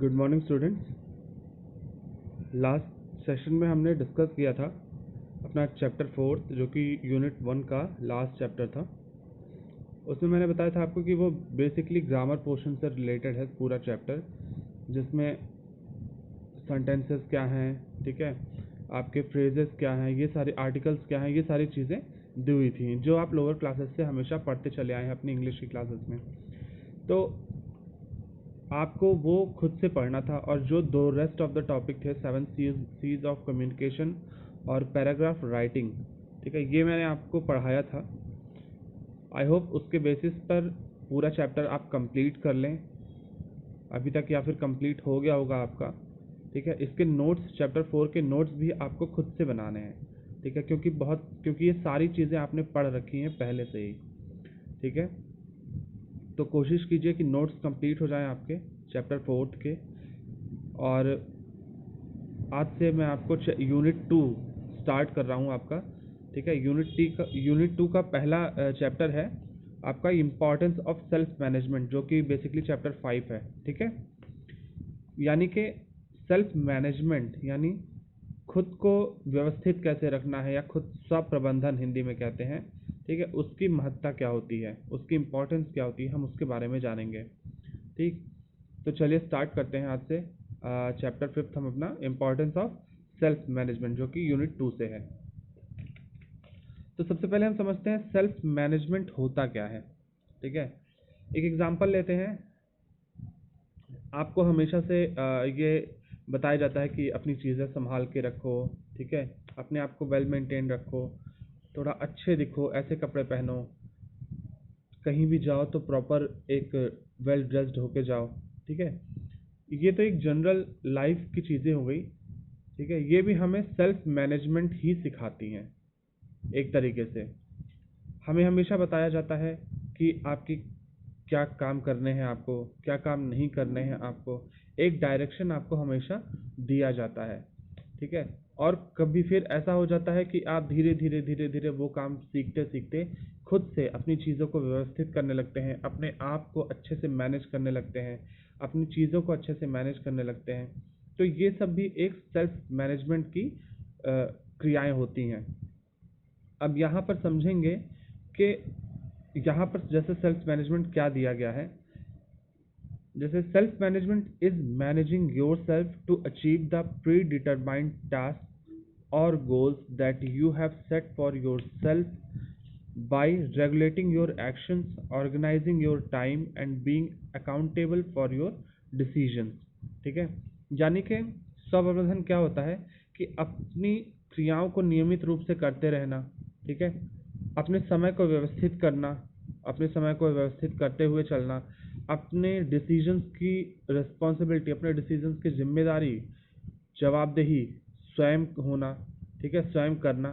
Good morning students. Last session में हमने discuss किया था अपना चैप्टर 4 जो कि यूनिट 1 का लास्ट चैप्टर था। उसमें मैंने बताया था आपको कि वो बेसिकली ग्रामर पोर्शन से रिलेटेड है पूरा चैप्टर, जिसमें सेंटेंसेस क्या हैं, ठीक है, आपके फ्रेजेस क्या हैं, ये सारे आर्टिकल्स क्या हैं, ये सारी चीज़ें दी हुई थी जो आप लोअर क्लासेस से हमेशा पढ़ते चले आए हैं अपनी इंग्लिश की क्लासेस में। तो आपको वो खुद से पढ़ना था, और जो दो रेस्ट ऑफ द टॉपिक थे 7 सीज ऑफ कम्युनिकेशन और पैराग्राफ राइटिंग, ठीक है, ये मैंने आपको पढ़ाया था। आई होप उसके बेसिस पर पूरा चैप्टर आप कंप्लीट कर लें अभी तक, या फिर कंप्लीट हो गया होगा आपका, ठीक है। इसके नोट्स, चैप्टर 4 के नोट्स भी आपको खुद से बनाने हैं, ठीक है, क्योंकि ये सारी चीज़ें आपने पढ़ रखी हैं पहले से ही, ठीक है। तो कोशिश कीजिए कि नोट्स कंप्लीट हो जाएं आपके चैप्टर 4 के। और आज से मैं आपको यूनिट 2 स्टार्ट कर रहा हूं आपका, ठीक है। यूनिट 2 का पहला चैप्टर है आपका इम्पोर्टेंस ऑफ सेल्फ मैनेजमेंट, जो कि बेसिकली चैप्टर 5 है, ठीक है। यानी कि सेल्फ मैनेजमेंट यानी खुद को व्यवस्थित कैसे रखना है, या खुद स्वप्रबंधन हिंदी में कहते हैं, ठीक है। उसकी महत्ता क्या होती है, उसकी इम्पोर्टेंस क्या होती है, हम उसके बारे में जानेंगे, ठीक। तो चलिए स्टार्ट करते हैं आज से चैप्टर 5 हम अपना इम्पोर्टेंस ऑफ सेल्फ मैनेजमेंट, जो कि यूनिट 2 से है। तो सबसे पहले हम समझते हैं सेल्फ मैनेजमेंट होता क्या है, ठीक है। एक एग्जांपल लेते हैं। आपको हमेशा से ये बताया जाता है कि अपनी चीज़ें संभाल के रखो, ठीक है, अपने आप को वेल मेंटेन रखो, थोड़ा अच्छे दिखो, ऐसे कपड़े पहनो, कहीं भी जाओ तो प्रॉपर एक वेल ड्रेस्ड होके जाओ, ठीक है। ये तो एक जनरल लाइफ की चीज़ें हो गई, ठीक है। ये भी हमें सेल्फ मैनेजमेंट ही सिखाती हैं एक तरीके से। हमें हमेशा बताया जाता है कि आपकी क्या काम करने हैं, आपको क्या काम नहीं करने हैं, आपको एक डायरेक्शन आपको हमेशा दिया जाता है, ठीक है। और कभी फिर ऐसा हो जाता है कि आप धीरे धीरे धीरे धीरे वो काम सीखते सीखते खुद से अपनी चीज़ों को व्यवस्थित करने लगते हैं, अपने आप को अच्छे से मैनेज करने लगते हैं, अपनी चीज़ों को अच्छे से मैनेज करने लगते हैं। तो ये सब भी एक सेल्फ मैनेजमेंट की क्रियाएं होती हैं। अब यहाँ पर समझेंगे कि यहाँ पर जैसे सेल्फ मैनेजमेंट क्या दिया गया है। जैसे self management is managing yourself to achieve the predetermined task or goals that you have set for yourself by regulating your actions, organizing your time and being accountable for your decisions, ठीक है। यानी कि स्वप्रबंधन क्या होता है कि अपनी क्रियाओं को नियमित रूप से करते रहना, ठीक है, अपने समय को व्यवस्थित करना, अपने समय को व्यवस्थित करते हुए चलना, अपने डिसीजंस की रिस्पॉन्सिबिलिटी, अपने डिसीजंस की जिम्मेदारी, जवाबदेही स्वयं होना, ठीक है, स्वयं करना।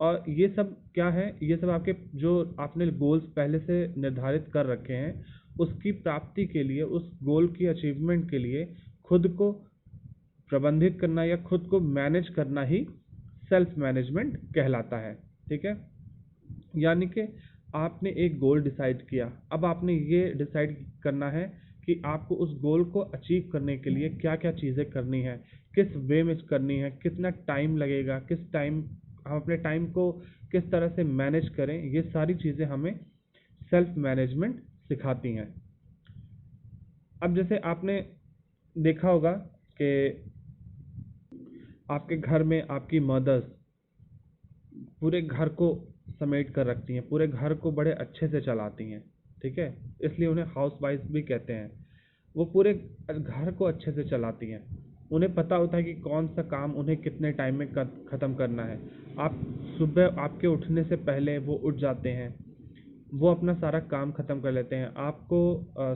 और ये सब क्या है, ये सब आपके जो आपने गोल्स पहले से निर्धारित कर रखे हैं उसकी प्राप्ति के लिए, उस गोल की अचीवमेंट के लिए खुद को प्रबंधित करना या खुद को मैनेज करना ही सेल्फ मैनेजमेंट कहलाता है, ठीक है। यानी कि आपने एक गोल डिसाइड किया, अब आपने ये डिसाइड करना है कि आपको उस गोल को अचीव करने के लिए क्या क्या चीज़ें करनी है, किस वे में करनी है, कितना टाइम लगेगा, किस टाइम हम अपने टाइम को किस तरह से मैनेज करें, ये सारी चीज़ें हमें सेल्फ मैनेजमेंट सिखाती हैं। अब जैसे आपने देखा होगा कि आपके घर में आपकी मदर्स पूरे घर को समेट कर रखती हैं, पूरे घर को बड़े अच्छे से चलाती हैं, ठीक है, इसलिए उन्हें हाउस वाइफ भी कहते हैं। वो पूरे घर को अच्छे से चलाती हैं, उन्हें पता होता है कि कौन सा काम उन्हें कितने टाइम में ख़त्म करना है। आप सुबह आपके उठने से पहले वो उठ जाते हैं, वो अपना सारा काम ख़त्म कर लेते हैं, आपको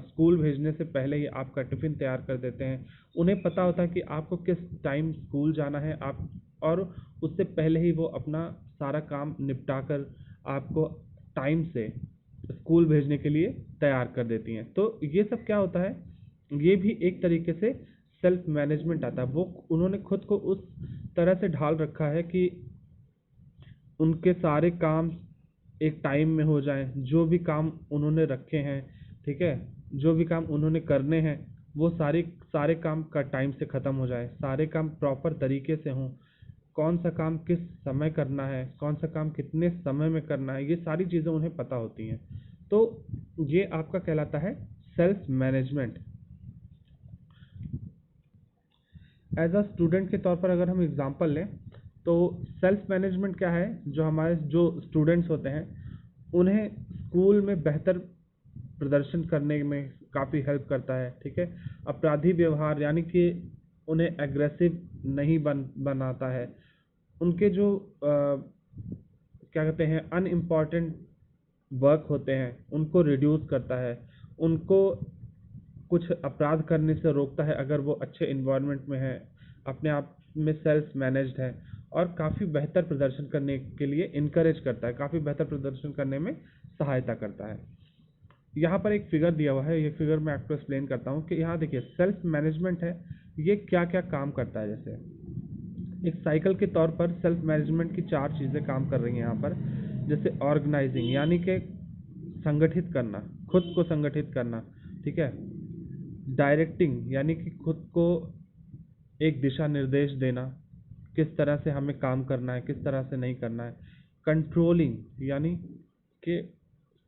स्कूल भेजने से पहले ही आपका टिफ़िन तैयार कर देते हैं। उन्हें पता होता है कि आपको किस टाइम स्कूल जाना है, आप और उससे पहले ही वो अपना सारा काम निपटा कर आपको टाइम से स्कूल भेजने के लिए तैयार कर देती हैं। तो ये सब क्या होता है, ये भी एक तरीके से सेल्फ मैनेजमेंट आता है। वो उन्होंने खुद को उस तरह से ढाल रखा है कि उनके सारे काम एक टाइम में हो जाएं, जो भी काम उन्होंने रखे हैं, ठीक है, जो भी काम उन्होंने करने हैं वो सारे काम का टाइम से ख़त्म हो जाए, सारे काम प्रॉपर तरीके से हों, कौन सा काम किस समय करना है, कौन सा काम कितने समय में करना है, ये सारी चीज़ें उन्हें पता होती हैं। तो ये आपका कहलाता है self management. As a student के तौर पर अगर हम एग्जांपल लें तो सेल्फ मैनेजमेंट क्या है, जो हमारे जो स्टूडेंट्स होते हैं उन्हें स्कूल में बेहतर प्रदर्शन करने में काफ़ी हेल्प करता है। ठीक है, अपराधी व्यवहार यानी कि उन्हें एग्रेसिव नहीं बनाता है। उनके जो क्या कहते हैं अनइम्पॉर्टेंट वर्क होते हैं उनको रिड्यूस करता है, उनको कुछ अपराध करने से रोकता है अगर वो अच्छे इन्वायरमेंट में है, अपने आप में सेल्फ मैनेज्ड है, और काफ़ी बेहतर प्रदर्शन करने के लिए इनकरेज करता है, काफ़ी बेहतर प्रदर्शन करने में सहायता करता है। यहाँ पर एक फिगर दिया हुआ है, ये फिगर मैं आपको एक्सप्लेन करता हूँ कि यहाँ देखिए सेल्फ मैनेजमेंट है, ये क्या क्या काम करता है। जैसे एक साइकिल के तौर पर सेल्फ मैनेजमेंट की 4 चीज़ें काम कर रही हैं यहाँ पर। जैसे ऑर्गेनाइजिंग यानी कि संगठित करना, खुद को संगठित करना। ठीक है, डायरेक्टिंग यानी कि खुद को एक दिशा निर्देश देना, किस तरह से हमें काम करना है, किस तरह से नहीं करना है। कंट्रोलिंग यानी कि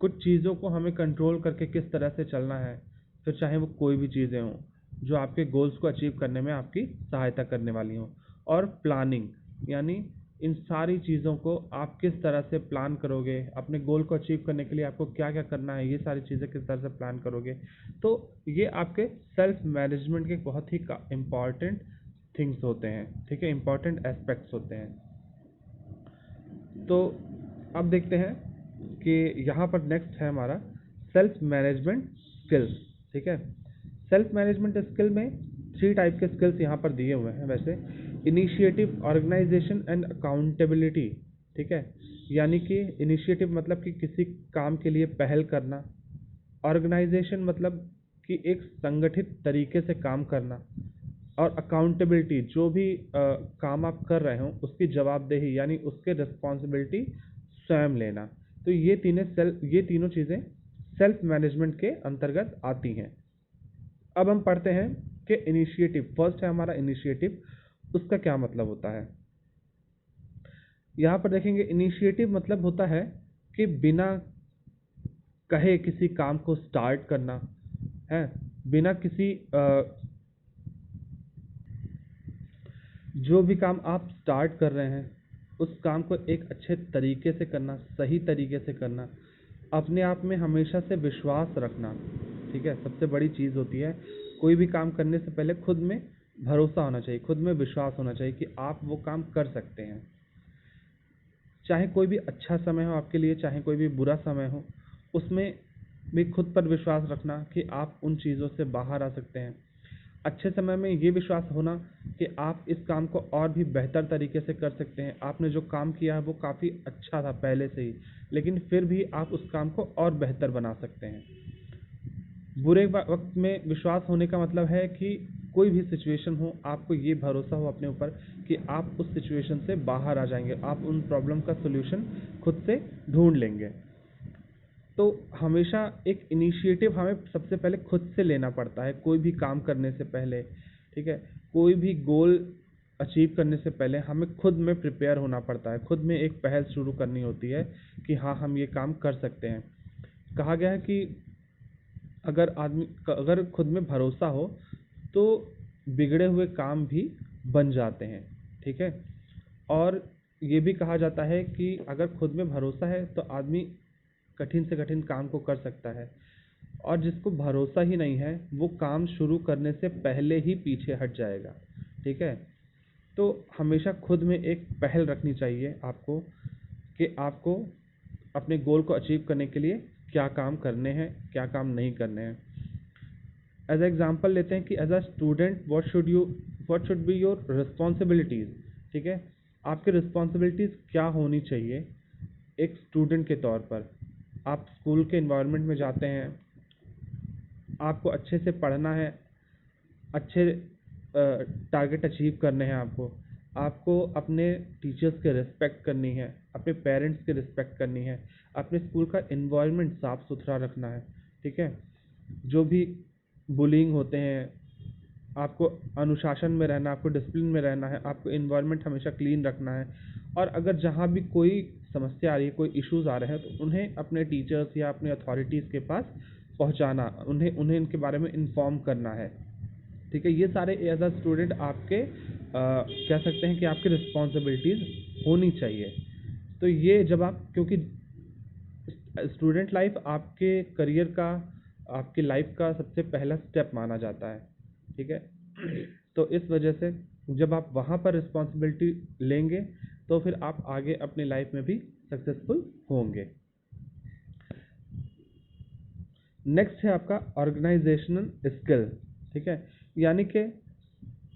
कुछ चीज़ों को हमें कंट्रोल करके किस तरह से चलना है, फिर चाहे वो कोई भी चीज़ें हों जो आपके गोल्स को अचीव करने में आपकी सहायता करने वाली हों। और प्लानिंग यानी इन सारी चीज़ों को आप किस तरह से प्लान करोगे, अपने गोल को अचीव करने के लिए आपको क्या क्या करना है, ये सारी चीज़ें किस तरह से प्लान करोगे। तो ये आपके सेल्फ मैनेजमेंट के बहुत ही इम्पॉर्टेंट थिंग्स होते हैं। ठीक है, इम्पॉर्टेंट एस्पेक्ट्स होते हैं। तो अब देखते हैं कि यहाँ पर नेक्स्ट है हमारा सेल्फ मैनेजमेंट स्किल्स। ठीक है, सेल्फ मैनेजमेंट स्किल में 3 टाइप के स्किल्स यहाँ पर दिए हुए हैं वैसे। Initiative, organisation and accountability. ठीक है, यानी कि इनिशिएटिव मतलब कि किसी काम के लिए पहल करना, ऑर्गेनाइजेशन मतलब कि एक संगठित तरीके से काम करना, और अकाउंटेबिलिटी जो भी काम आप कर रहे हो उसकी जवाबदेही यानी उसके रिस्पॉन्सिबिलिटी स्वयं लेना। तो ये तीनों चीज़ें सेल्फ मैनेजमेंट के अंतर्गत आती हैं। अब हम पढ़ते हैं कि इनिशिएटिव, फर्स्ट है हमारा इनिशिएटिव, उसका क्या मतलब होता है। यहाँ पर देखेंगे इनिशिएटिव मतलब होता है कि बिना कहे किसी काम को स्टार्ट करना है, बिना किसी जो भी काम आप स्टार्ट कर रहे हैं उस काम को एक अच्छे तरीके से करना, सही तरीके से करना, अपने आप में हमेशा से विश्वास रखना। ठीक है, सबसे बड़ी चीज़ होती है कोई भी काम करने से पहले खुद में भरोसा होना चाहिए, खुद में विश्वास होना चाहिए कि आप वो काम कर सकते हैं। चाहे कोई भी अच्छा समय हो आपके लिए, चाहे कोई भी बुरा समय हो, उसमें भी खुद पर विश्वास रखना कि आप उन चीज़ों से बाहर आ सकते हैं। अच्छे समय में ये विश्वास होना कि आप इस काम को और भी बेहतर तरीके से कर सकते हैं। आपने जो काम किया है वो काफ़ी अच्छा था पहले से ही, लेकिन फिर भी आप उस काम को और बेहतर बना सकते हैं। बुरे वक्त में विश्वास होने का मतलब है कि कोई भी सिचुएशन हो, आपको ये भरोसा हो अपने ऊपर कि आप उस सिचुएशन से बाहर आ जाएंगे, आप उन प्रॉब्लम का सलूशन खुद से ढूंढ लेंगे। तो हमेशा एक इनिशिएटिव हमें सबसे पहले खुद से लेना पड़ता है कोई भी काम करने से पहले। ठीक है, कोई भी गोल अचीव करने से पहले हमें खुद में प्रिपेयर होना पड़ता है, खुद में एक पहल शुरू करनी होती है कि हाँ हम ये काम कर सकते हैं। कहा गया है कि अगर खुद में भरोसा हो तो बिगड़े हुए काम भी बन जाते हैं। ठीक है, और ये भी कहा जाता है कि अगर खुद में भरोसा है तो आदमी कठिन से कठिन काम को कर सकता है, और जिसको भरोसा ही नहीं है वो काम शुरू करने से पहले ही पीछे हट जाएगा। ठीक है, तो हमेशा खुद में एक पहल रखनी चाहिए आपको कि आपको अपने गोल को अचीव करने के लिए क्या काम करने हैं, क्या काम नहीं करने हैं। एज एग्जाम्पल लेते हैं कि as a student what should be your responsibilities. ठीक है, आपकी रिस्पॉन्सिबिलिटीज़ क्या होनी चाहिए एक स्टूडेंट के तौर पर। आप स्कूल के इन्वायरमेंट में जाते हैं, आपको अच्छे से पढ़ना है, अच्छे टारगेट अचीव करने हैं आपको अपने टीचर्स के रिस्पेक्ट करनी है, अपने पेरेंट्स के रिस्पेक्ट करनी है, अपने स्कूल का इन्वायरमेंट साफ़ सुथरा रखना है। ठीक है, जो भी बुलिंग होते हैं, आपको अनुशासन में रहना, आपको डिसिप्लिन में रहना है, आपको इन्वायरमेंट हमेशा क्लीन रखना है। और अगर जहाँ भी कोई समस्या आ रही है, कोई इश्यूज़ आ रहे हैं, तो उन्हें अपने टीचर्स या अपने अथॉरिटीज़ के पास पहुँचाना, उन्हें उन्हें इनके बारे में इन्फॉर्म करना है। ठीक है, ये सारे एज अ स्टूडेंट आपके कह सकते हैं कि आपकी रिस्पॉन्सिबिलिटीज़ होनी चाहिए। तो ये जब आप, क्योंकि स्टूडेंट लाइफ आपके करियर का, आपकी लाइफ का सबसे पहला स्टेप माना जाता है। ठीक है, तो इस वजह से जब आप वहाँ पर रिस्पॉन्सिबिलिटी लेंगे तो फिर आप आगे अपनी लाइफ में भी सक्सेसफुल होंगे। नेक्स्ट है आपका ऑर्गेनाइजेशनल स्किल। ठीक है, यानी कि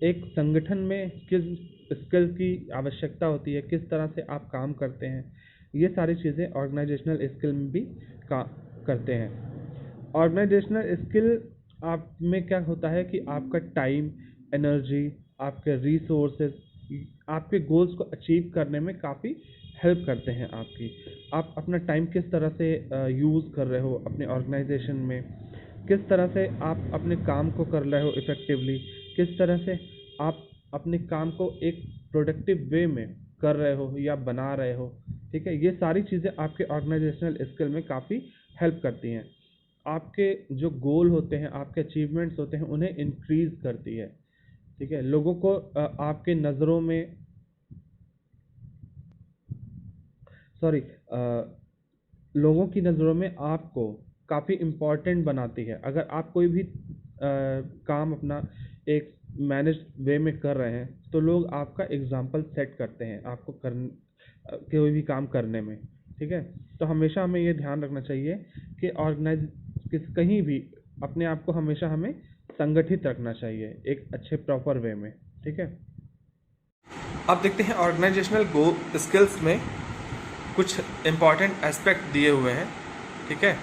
एक संगठन में किस स्किल की आवश्यकता होती है, किस तरह से आप काम करते हैं, ये सारी चीज़ें ऑर्गेनाइजेशनल स्किल में भी करते हैं। ऑर्गेनाइजेशनल स्किल आप में क्या होता है कि आपका टाइम, एनर्जी, आपके रिसोर्सेज आपके गोल्स को अचीव करने में काफ़ी हेल्प करते हैं आपकी। आप अपना टाइम किस तरह से यूज़ कर रहे हो अपने ऑर्गेनाइजेशन में, किस तरह से आप अपने काम को कर रहे हो इफ़ेक्टिवली, किस तरह से आप अपने काम को एक प्रोडक्टिव वे में कर रहे हो या बना रहे हो। ठीक है, ये सारी चीज़ें आपके ऑर्गेनाइजेशनल स्किल में काफ़ी हेल्प करती हैं। आपके जो गोल होते हैं, आपके अचीवमेंट्स होते हैं, उन्हें इंक्रीज़ करती है। ठीक है, लोगों को आपके नज़रों में लोगों की नज़रों में आपको काफ़ी इम्पॉर्टेंट बनाती है। अगर आप कोई भी काम अपना एक मैनेज वे में कर रहे हैं तो लोग आपका एग्जाम्पल सेट करते हैं आपको कोई भी काम करने में। ठीक है, तो हमेशा हमें ये ध्यान रखना चाहिए कि कहीं भी अपने आप को हमेशा हमें संगठित रखना चाहिए एक अच्छे प्रॉपर वे में। ठीक है, अब देखते हैं ऑर्गेनाइजेशनल स्किल्स में कुछ इम्पॉर्टेंट एस्पेक्ट दिए हुए हैं। ठीक है,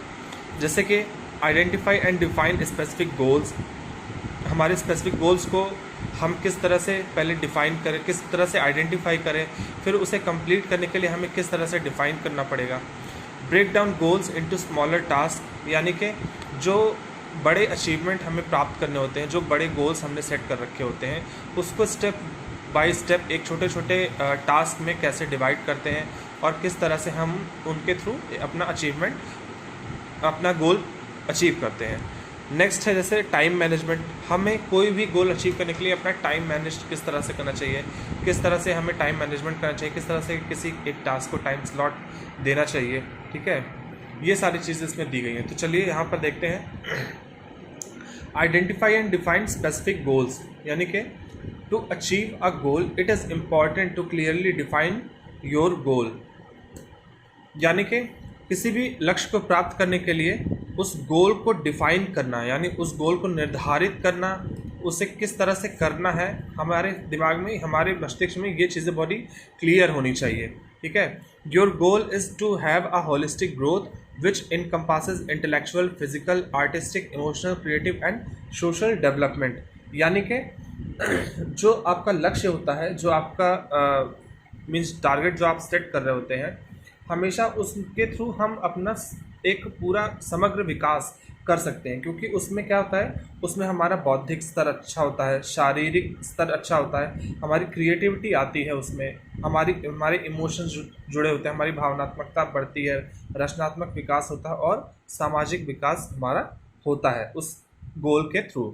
जैसे कि identify and define specific goals. हमारे स्पेसिफिक गोल्स को हम किस तरह से पहले डिफ़ाइन करें, किस तरह से आइडेंटिफाई करें, फिर उसे कंप्लीट करने के लिए हमें किस तरह से डिफ़ाइन करना पड़ेगा। Break down goals into smaller task, यानी कि जो बड़े अचीवमेंट हमें प्राप्त करने होते हैं, जो बड़े गोल्स हमने सेट कर रखे होते हैं, उसको स्टेप बाय स्टेप एक छोटे छोटे टास्क में कैसे डिवाइड करते हैं और किस तरह से हम उनके थ्रू अपना अचीवमेंट, अपना गोल अचीव करते हैं। नेक्स्ट है जैसे टाइम मैनेजमेंट। हमें कोई भी गोल अचीव करने के लिए अपना टाइम मैनेज किस तरह से करना चाहिए, किस तरह से हमें टाइम मैनेजमेंट करना चाहिए, किस तरह से किसी एक टास्क को टाइम स्लॉट देना चाहिए। ठीक है, ये सारी चीज़ें इसमें दी गई हैं। तो चलिए यहाँ पर देखते हैं। Identify and define specific goals, यानी कि to achieve a goal it is important to clearly define your goal. यानी कि किसी भी लक्ष्य को प्राप्त करने के लिए उस गोल को डिफाइन करना, यानी उस गोल को निर्धारित करना, उसे किस तरह से करना है, हमारे दिमाग में, हमारे मस्तिष्क में ये चीज़ें बहुत ही क्लियर होनी चाहिए। ठीक है, your goal is to have a holistic growth which encompasses intellectual, physical, artistic, emotional, creative and social development. यानी कि जो आपका लक्ष्य होता है, जो आपका मीन्स टारगेट जो आप सेट कर रहे होते हैं, हमेशा उसके थ्रू हम अपना एक पूरा समग्र विकास कर सकते हैं। क्योंकि उसमें क्या होता है, उसमें हमारा बौद्धिक स्तर अच्छा होता है, शारीरिक स्तर अच्छा होता है, हमारी क्रिएटिविटी आती है, उसमें हमारे इमोशंस जुड़े होते हैं, हमारी भावनात्मकता बढ़ती है, रचनात्मक विकास होता है और सामाजिक विकास हमारा होता है उस गोल के थ्रू।